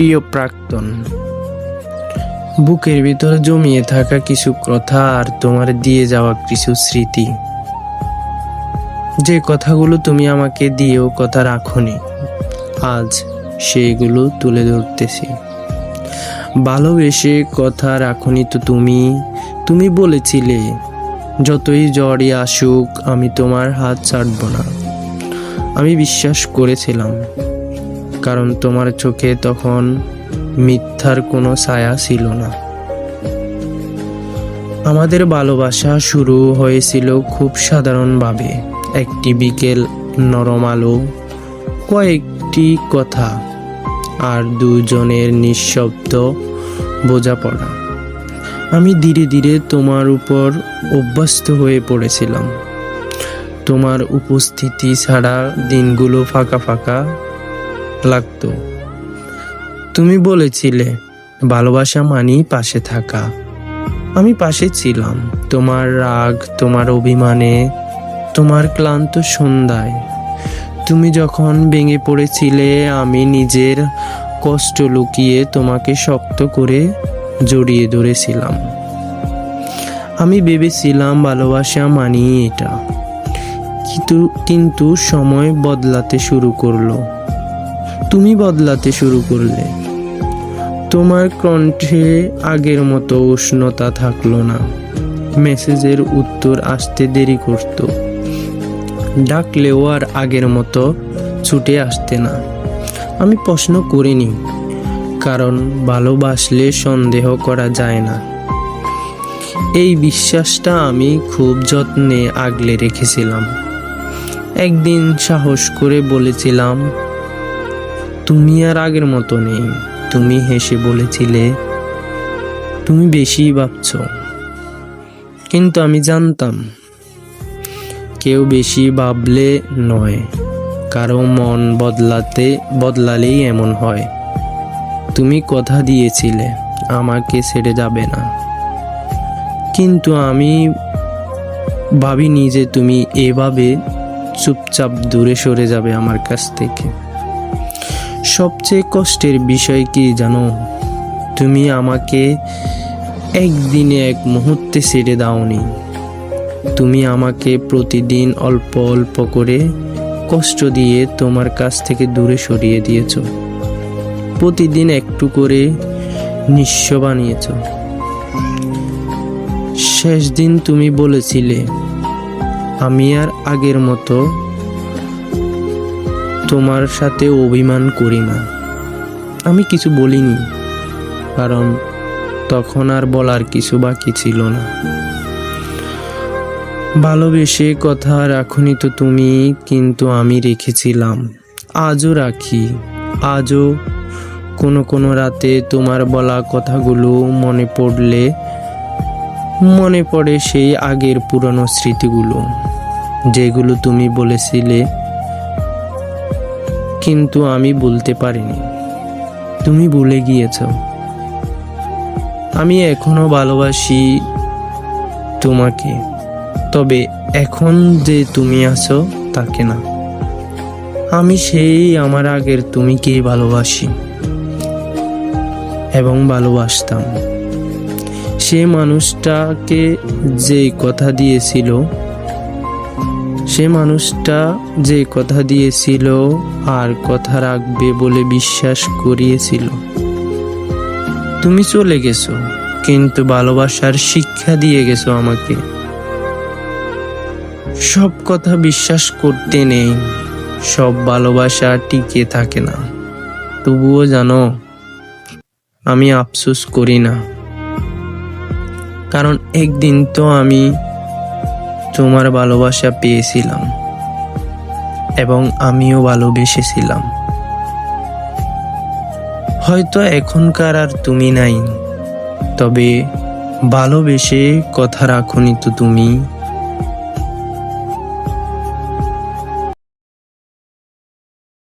প্রিয় প্রাক্তন, বুকের ভিতর জমিয়ে থাকা কিছু কথা আর তোমার দিয়ে যাওয়া কিছু স্মৃতি, যে কথাগুলো তুমি আমাকে দিয়েও কথা রাখোনি, আজ সেগুলো তুলে ধরতেছি। ভালোবেসে কথা রাখোনি তো তুমি বলেছিলে যতই জ্বরই আসুক আমি তোমার হাত ছাড়ব না। আমি বিশ্বাস করেছিলাম, কারণ তোমার চোখে তখন মিথ্যার কোনো ছায়া ছিল না। আমাদের ভালোবাসা শুরু হয়েছিল খুব সাধারণভাবে, একটি বিকেল, নরম আলো, কয়েকটি কথা আর দুজনের নিঃশব্দ বোঝাপড়া। আমি ধীরে ধীরে তোমার উপর অভ্যস্ত হয়ে পড়েছিলাম। তোমার উপস্থিতি ছাড়া দিনগুলো ফাঁকা ফাঁকা লাগতো। তুমি বলেছিলে ভালোবাসা মানেই পাশে থাকা। আমি পাশে ছিলাম, তোমার রাগ, তোমার অভিমানে, তোমার ক্লান্ত সন্ধ্যায়। তুমি যখন ভেঙে পড়েছিলে আমি নিজের কষ্ট লুকিয়ে তোমাকে শক্ত করে জড়িয়ে ধরেছিলাম। আমি ভেবেছিলাম ভালোবাসা মানেই এটা, কিন্তু সময় বদলাতে শুরু করলো। তুমি বদলাতে শুরু করলে। তোমার কণ্ঠে আগের মতো উষ্ণতা থাকলো না, মেসেজের উত্তর আসতে দেরি করত, ডাকলেও আর আগের মতো ছুটে আসতে না। আমি প্রশ্ন করিনি, কারণ ভালোবাসলে সন্দেহ করা যায় না। এই বিশ্বাসটা আমি খুব যত্নে আগলে রেখেছিলাম। একদিন সাহস করে বলেছিলাম, তুমি আর আগের মতো নেই। তুমি হেসে বলেছিলে, তুমি বেশি ভাবছ। কিন্তু আমি জানতাম, কেউ বেশি ভাবলে নয়, কারো মন বদলালেই এমন হয়। তুমি কথা দিয়েছিলে আমাকে ছেড়ে যাবে না, কিন্তু আমি ভাবিনি যে তুমি এভাবে চুপচাপ দূরে সরে যাবে আমার কাছ থেকে। সবচেয়ে কষ্টের বিষয় কি জানো? তুমি আমাকে একদিনে এক মুহূর্তে ছেড়ে দাওনি। তুমি আমাকে প্রতিদিন অল্প অল্প করে কষ্ট দিয়ে তোমার কাছ থেকে দূরে সরিয়ে দিয়েছ। প্রতিদিন একটু করে নিঃস্ব বানিয়েছ। শেষ দিন তুমি বলেছিলে, আমি আর আগের মতো তোমার সাথে অভিমান করি না। আমি কিছু বলিনি, কারণ তখন আর বলার কিছু বাকি ছিল না। ভালোবেসে কথা রাখনি তো তুমি, কিন্তু আমি রেখেছিলাম, আজও রাখি। আজও কোনো রাতে তোমার বলা কথাগুলো মনে পড়ে সেই আগের পুরনো স্মৃতিগুলো, যেগুলো তুমি বলেছিলে কিন্তু আমি বলতে পারিনি। তুমি ভুলে গিয়েছ। আমি এখনো ভালোবাসি তোমাকে, তবে এখন যে তুমি আছো তাকে না। আমি সেই আমার আগের তুমিকে ভালোবাসি এবং ভালোবাসতাম। সে মানুষটাকে যে কথা দিয়েছিল আর কথা রাখবে বলে বিশ্বাস করিয়েছিল। তুমি চলে গেছো, কিন্তু ভালোবাসার শিক্ষা দিয়ে গেছো আমাকে। সব কথা বিশ্বাস করতে নেই, সব ভালোবাসা টিকে থাকে না। তবুও জানো, আমি আফসোস করি না, কারণ একদিন তো আমি তোমার ভালোবাসা পেয়েছিলাম এবং আমিও ভালোবেসেছিলাম। হয়তো এখনকার আর তুমি নাই, তবে ভালোবেসে কথা রাখোনি তো তুমি।